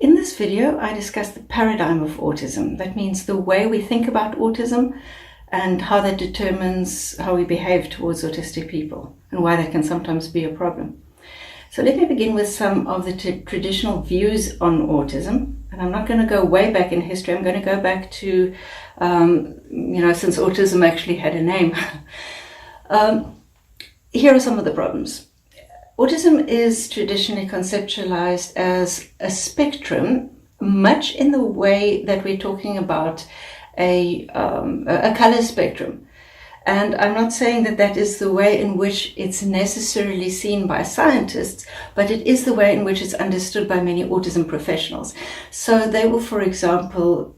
In this video, I discuss the paradigm of autism. That means the way we think about autism and how that determines how we behave towards autistic people and why that can sometimes be a problem. So let me begin with some of the traditional views on autism. And I'm not going to go way back in history. I'm going to go back to, since autism actually had a name. Here are some of the problems. Autism is traditionally conceptualized as a spectrum, much in the way that we're talking about a color spectrum. And I'm not saying that that is the way in which it's necessarily seen by scientists, but it is the way in which it's understood by many autism professionals. So they will, for example,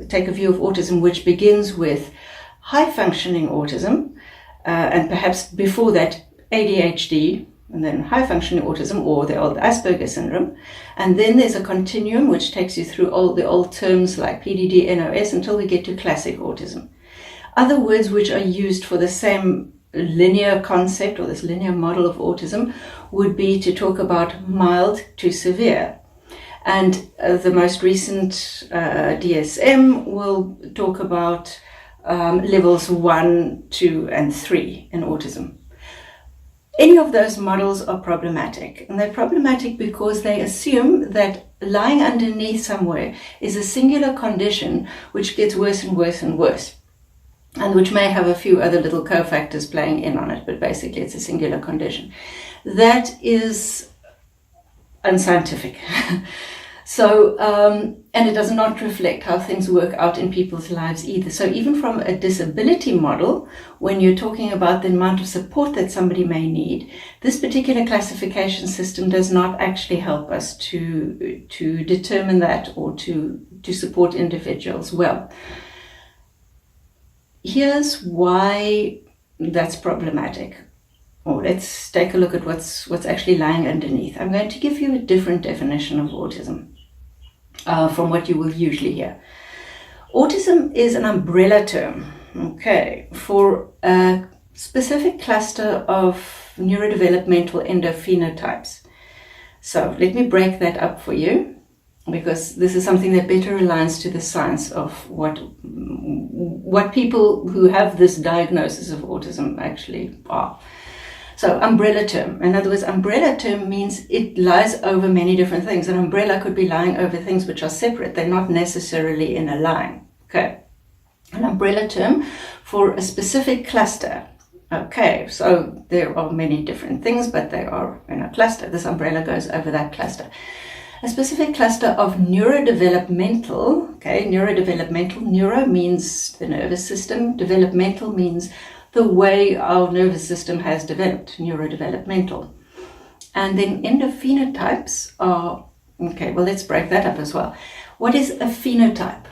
take a view of autism which begins with high-functioning autism, and perhaps before that ADHD, and then high-functioning autism, or the old Asperger syndrome. And then there's a continuum which takes you through all the old terms like PDD, NOS, until we get to classic autism. Other words which are used for the same linear concept or this linear model of autism would be to talk about mild to severe. And the most recent DSM will talk about levels 1, 2, and 3 in autism. Any of those models are problematic, and they're problematic because they assume that lying underneath somewhere is a singular condition which gets worse and worse and worse, and which may have a few other little cofactors playing in on it, but basically it's a singular condition. That is unscientific. So, and it does not reflect how things work out in people's lives either. So even from a disability model, when you're talking about the amount of support that somebody may need, this particular classification system does not actually help us to determine that or to support individuals well. Here's why that's problematic. Or let's take a look at what's actually lying underneath. I'm going to give you a different definition of autism from what you will usually hear. Autism is an umbrella term, for a specific cluster of neurodevelopmental endo phenotypes. So let me break that up for you, because this is something that better aligns to the science of what people who have this diagnosis of autism actually are. So umbrella term. In other words, umbrella term means it lies over many different things. An umbrella could be lying over things which are separate. They're not necessarily in a line. Okay. An umbrella term for a specific cluster. Okay. So there are many different things, but they are in a cluster. This umbrella goes over that cluster. A specific cluster of neurodevelopmental. Okay. Neurodevelopmental. Neuro means the nervous system. Developmental means the way our nervous system has developed, neurodevelopmental. And then endo phenotypes are, let's break that up as well. What is a phenotype?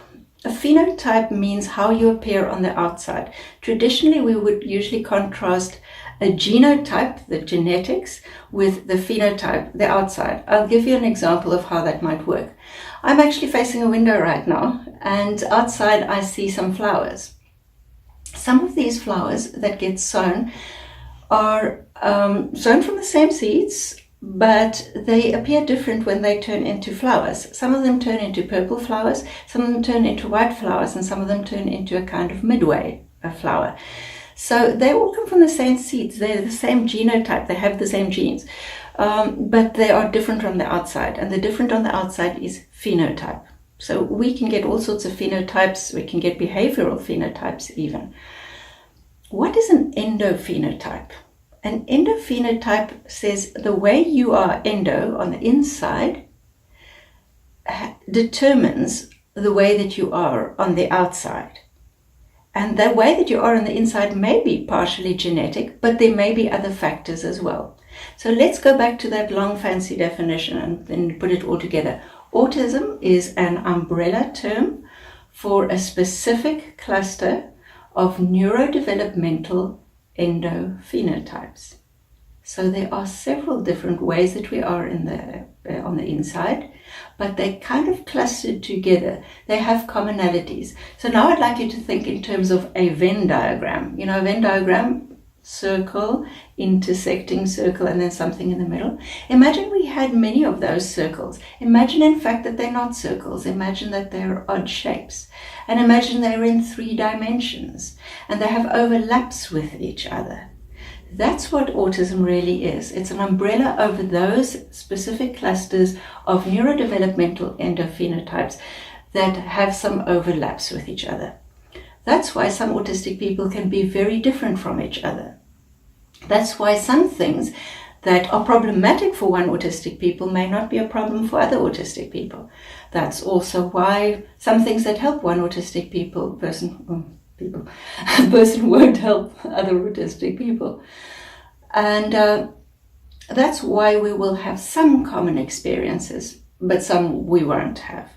A phenotype means how you appear on the outside. Traditionally, we would usually contrast a genotype, the genetics, with the phenotype, the outside. I'll give you an example of how that might work. I'm actually facing a window right now, and outside I see some flowers. Some of these flowers that get sown are sown from the same seeds, but they appear different when they turn into flowers. Some of them turn into purple flowers, some of them turn into white flowers, and some of them turn into a kind of midway flower. So they all come from the same seeds. They're the same genotype. They have the same genes, but they are different from the outside. And the different on the outside is phenotype. So we can get all sorts of phenotypes. We can get behavioral phenotypes even. What is an endo phenotype? An endo phenotype says the way you are endo on the inside determines the way that you are on the outside. And the way that you are on the inside may be partially genetic, but there may be other factors as well. So let's go back to that long fancy definition and then put it all together. Autism is an umbrella term for a specific cluster of neurodevelopmental endo phenotypes. So there are several different ways that we are on the inside, but they kind of clustered together. They have commonalities. So now I'd like you to think in terms of a Venn diagram. You know, a Venn diagram, circle, intersecting circle, and then something in the middle. Imagine we had many of those circles. Imagine, in fact, that they're not circles. Imagine that they're odd shapes. And imagine they're in 3 dimensions and they have overlaps with each other. That's what autism really is. It's an umbrella over those specific clusters of neurodevelopmental endo phenotypes that have some overlaps with each other. That's why some autistic people can be very different from each other. That's why some things that are problematic for one autistic people may not be a problem for other autistic people. That's also why some things that help one autistic person won't help other autistic people. And that's why we will have some common experiences, but some we won't have.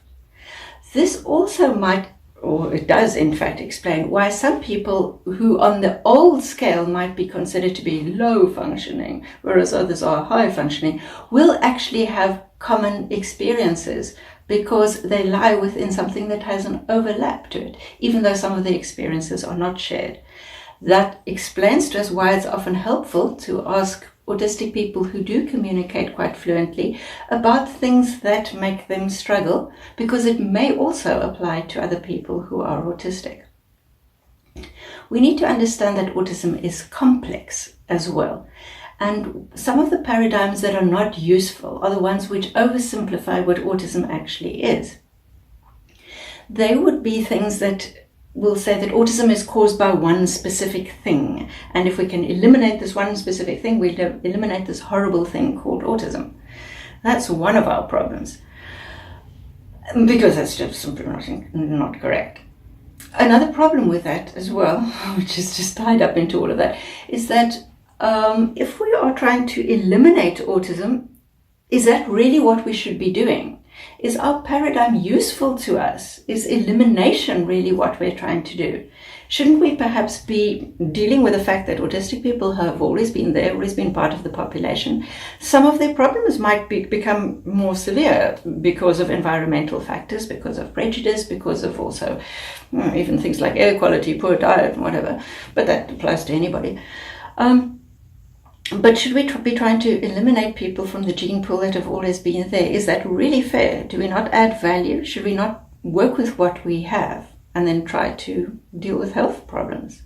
This also might, or it does in fact, explain why some people who on the old scale might be considered to be low functioning, whereas others are high functioning, will actually have common experiences because they lie within something that has an overlap to it, even though some of the experiences are not shared. That explains to us why it's often helpful to ask autistic people who do communicate quite fluently about things that make them struggle, because it may also apply to other people who are autistic. We need to understand that autism is complex as well. And some of the paradigms that are not useful are the ones which oversimplify what autism actually is. They would be things that will say that autism is caused by one specific thing. And if we can eliminate this one specific thing, we'll eliminate this horrible thing called autism. That's one of our problems, because that's just simply not correct. Another problem with that as well, which is just tied up into all of that, is that if we are trying to eliminate autism, is that really what we should be doing? Is our paradigm useful to us? Is elimination really what we're trying to do? Shouldn't we perhaps be dealing with the fact that autistic people have always been there, always been part of the population? Some of their problems might become more severe because of environmental factors, because of prejudice, because of also even things like air quality, poor diet, and whatever. But that applies to anybody. But should we be trying to eliminate people from the gene pool that have always been there? Is that really fair? Do we not add value? Should we not work with what we have and then try to deal with health problems?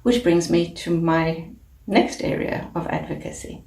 Which brings me to my next area of advocacy.